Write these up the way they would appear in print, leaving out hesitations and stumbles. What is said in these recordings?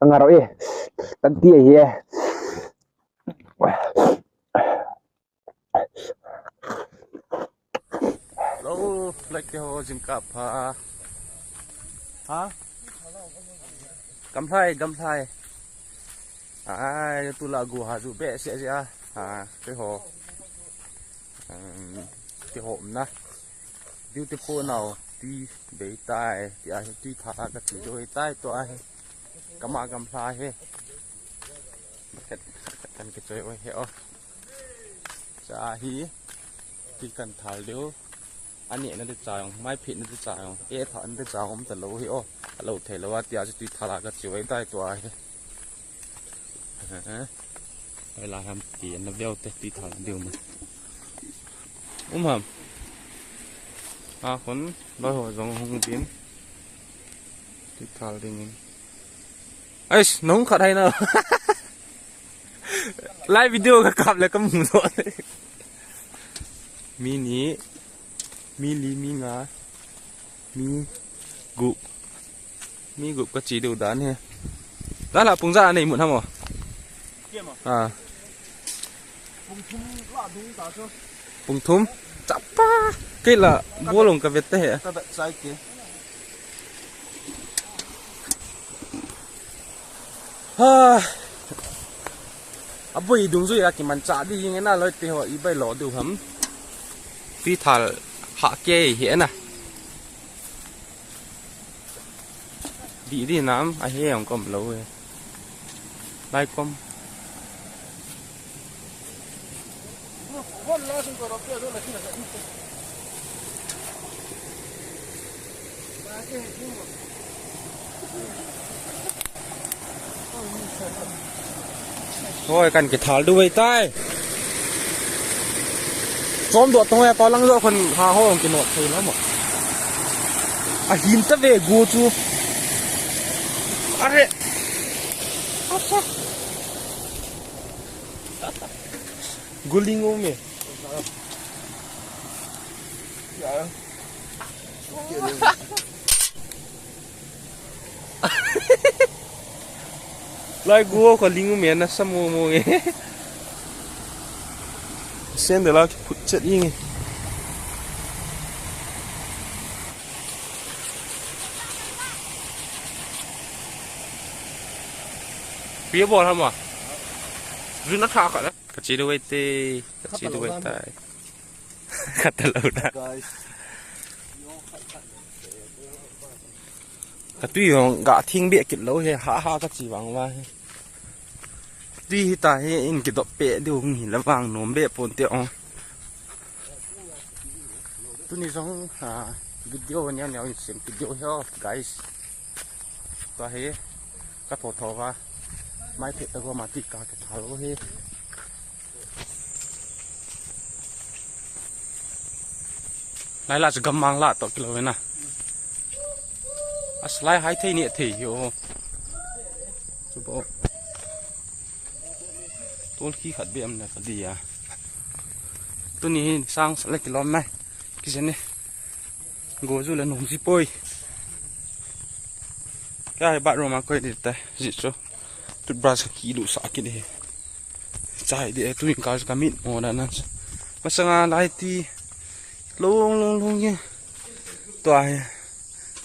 Ngaro e tan tia hi Hello, like the ho jing kap ha gam thai ai tu la gu ha zu be se ja cái hồ na beautiful nào đi bể tai thì ai đi thả cái chỉ đôi tai to ai gam thai he cái chơi ơi heo cha hi đi cần thả liu anh nhẹ nó đượcจ่ายไม่ผิดnó đượcจ่ายเอ๊ะถอนđượcจ่ายผมแต่รู้เหรอเราเทแล้วว่าเดี๋ยวจะตีทาราก็จิ๋วไว้ใต้ตัวเวลาทำตีนเบี้ยวแต่ตีทาราเดียวมันคนบ้าหัวจงหงบินตีทาราเดียวมันเอ้ยน้องขัดให้เนอะไลฟ์วิดีโอกับกลับแล้วก็หมุนตัวมีนี้มีลีมีงามีกุก็chỉ đều đán he đó là phùng ra này muộn không phùng thum chắp pa cái là bố lồng cà vẹt thế bây đúng rồi là cái mình trả đi như thế nào rồi thì họ ý bay lỏ đều hấm phi thả hạ kê hiện à bị đi nám ai hết không còn lâu rồi đây con thôi cần cái thảo đuôi tay xóm đuột thôi có lăng rộ phần hà hồ cái nọ thôi lắm mà hin ta về gua chu are guling ôm mày lại gua còn linh ôm mày nó xăm mồ mồ nghe xem được là phút chết đi nghe phía bò không à rú nó thao cả đó cái gì đuôi tê cái gì đuôi tai cắt tơ lâu đã cái tuy rằng gã thiên bịa kịp lâu hay ha các chỉ bằng vai tuy tại in cái độ bẹ đều nghỉ là vàng nôm bẹ phồn tiệu tôi nghĩ rằng video nhau nhau xem video heo guys tôi thấy các phổ thọ và mai thiệt tôi có mà tịt cả cái thảo hết lại là chỉ cầm mang lạ tọt kilo nè slide hai thay nhẹ thì hiểu chú bộ tôi khi khát bia này phải đi à tôi nhìn sang sẽ lấy kilo này cái gì này gỗ du là nồng gì bôi cái bạn rồi mà coi đi tay gì chứ tôi brush kỹ đủ sạc cái này chạy để tôi nhìn cái mít mồ đàn anh mà sang lại thì lông như toàn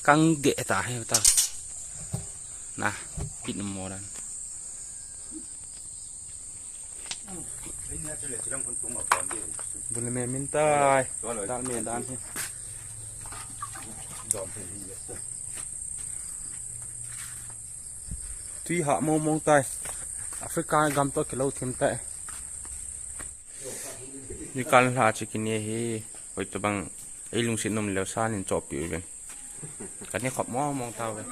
căng ghệ ta hay ta nè mít mồ đàn bulan mẹ tay đan mẹ đan thế tuy họ mong tay Africa gam to cái lâu thêm tay như can là chỉ cái này hồi tụi bằng ấy lung xin nôm leo xa nên chọc biểu về cái này khóc mong tao về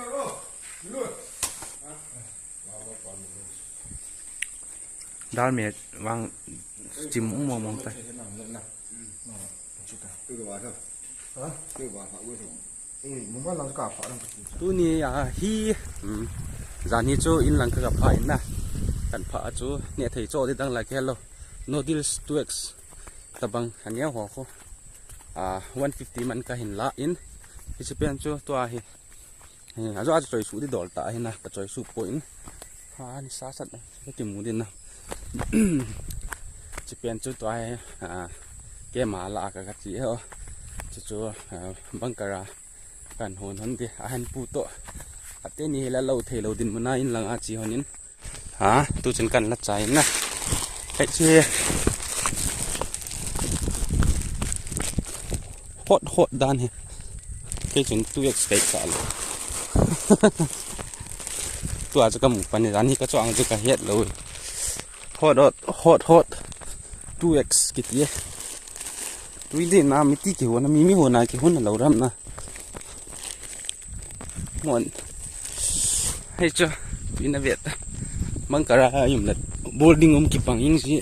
đan mẹ vang chim cũng mong tay tôi nè hi giàn hi cho in lăng cái gặp phải nè cần phá chú nè thầy cho đi đăng lại cái hello no deals 2x tabang anh nhớ họ không 150 man cái hình lá in cái chụp bên chú tôi hi à cho trời sụt đi đổ tại hi nè cái trời sụt point นี่ซาสัตว์ก็กินหมูดินนะจะเปลี่ยนจุดตัวให้แกหมาลากกับจีเหรอจู่บังกระกันโหนหันดิอาหารปูโตอันเตนี่แล้วเราเทเราดินมันน่าอินหลังอาจีหันินตัวฉันกันละใจนะไอ้เชี่ยโคตรด้านเฮ้แค่ฉันตัวเอกสเต็กสาเลยตัวอาจจะกำมุกไปในร้านนี้ก็จะอังจะกระเฮ็ดเลยโคตรตัวเอกสกิตเย่ตัวนี้น้ำมิติกี่หัวนะมีหัวนากี่หัวน่ะเราทำนะหมดให้เจ้าวินาเวทบังกระยุ่มเล็ดบอลดิ้งกี่ปังยิงสิ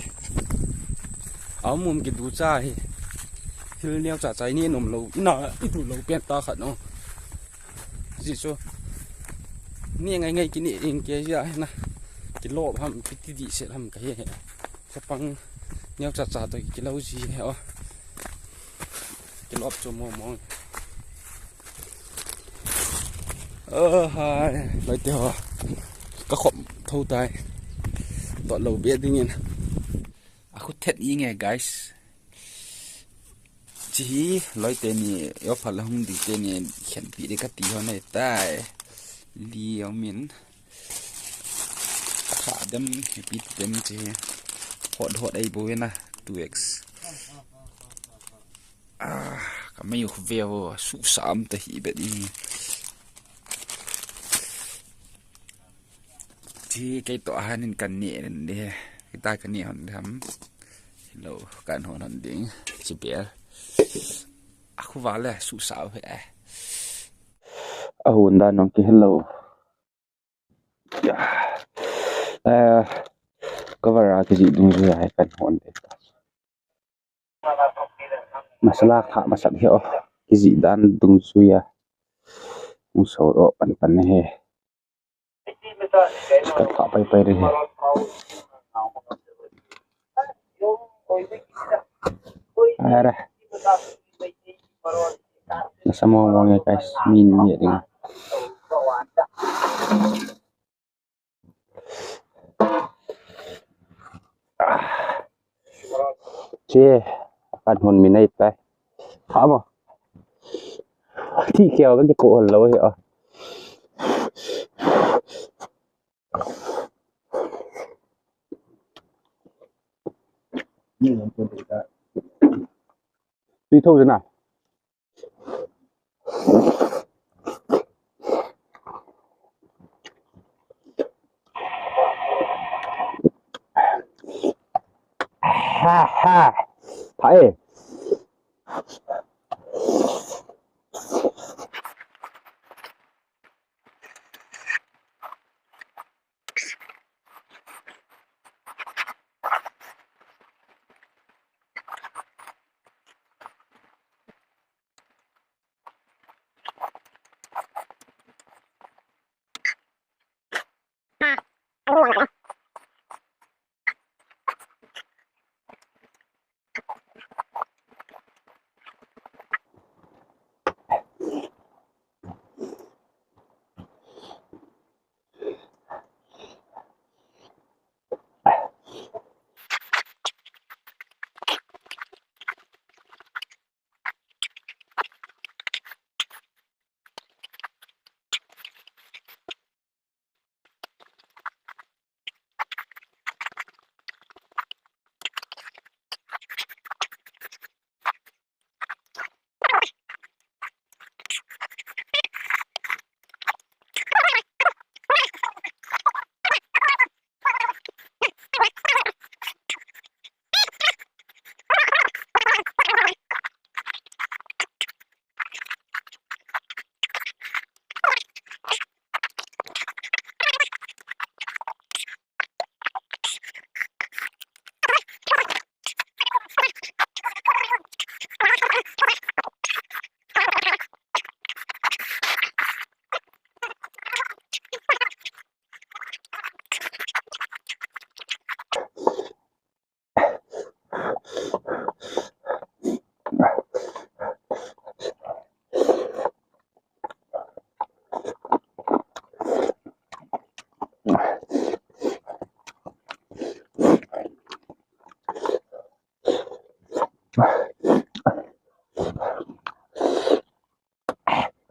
เอามุมกี่ดูจ้าเฮ้ที่เลี้ยวจากใจนี่หนุ่มเราน่ะอีดูเราเปลี่ยนตาขัดเนาะสิโซนี่ไงกินเองแกจะนะกินโลภทำพิธีดีเสร็จทำกันเฮ้จะปังเลี้ยวจากตัวกินเราสิเหรอกินรอบจมมองฮายเลยเดียวก็ขบเท่าตายตอนเราเบียดอย่างเงี้ยaku tet inge guys chỉ nói tên này ở phần là không đi tên này hiện bị để cắt tỉa này tai liều miếnขาดมปีเต็มเจีหดไอ้บุ้ยนะตัวเอ็กซ์ก็ไม่อยู่เวลสุสามแต่หีแบบนี้ที่ไก่ตัวหันกันเนี่ยนั่นเด้ไก่ตากันเนี่ยหันทำเราการหัวหันดิ้งจีเปียakuว่าเลยสุสาวเหรอหุ่นด้านน้องกินฮัลโหลก็ว่าเราจะจีดูเรื่องให้กันหอนเด็กมาสลากถามมาสัตว์เหรอกิจด้านดุงซุยมุสโรปันเฮสกัดขาไปเลยอะไรนะสมองว่าไง guys มีนมีอะไรเจ้ปันหนมีในใจถามอ่ะที่เกี่ยวก็จะโกนแล้วเหรอนี่มันเป็นอะไรที่ทุ่งจะน่ะฮ่าไผ่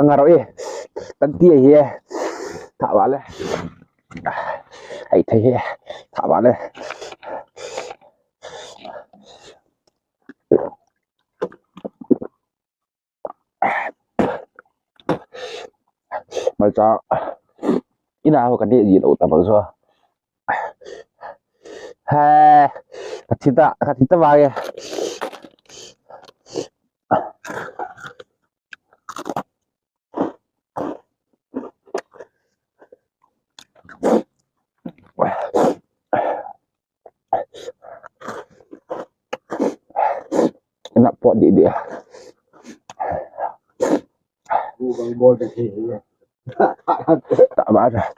ngaro tan tia he thả vào lên hãy thấy he thả vào lên mà cho ít nào cái địa gì đâu tao bảo rồi ha kita vào ya enak pot dia bukan bol kecil. tak apa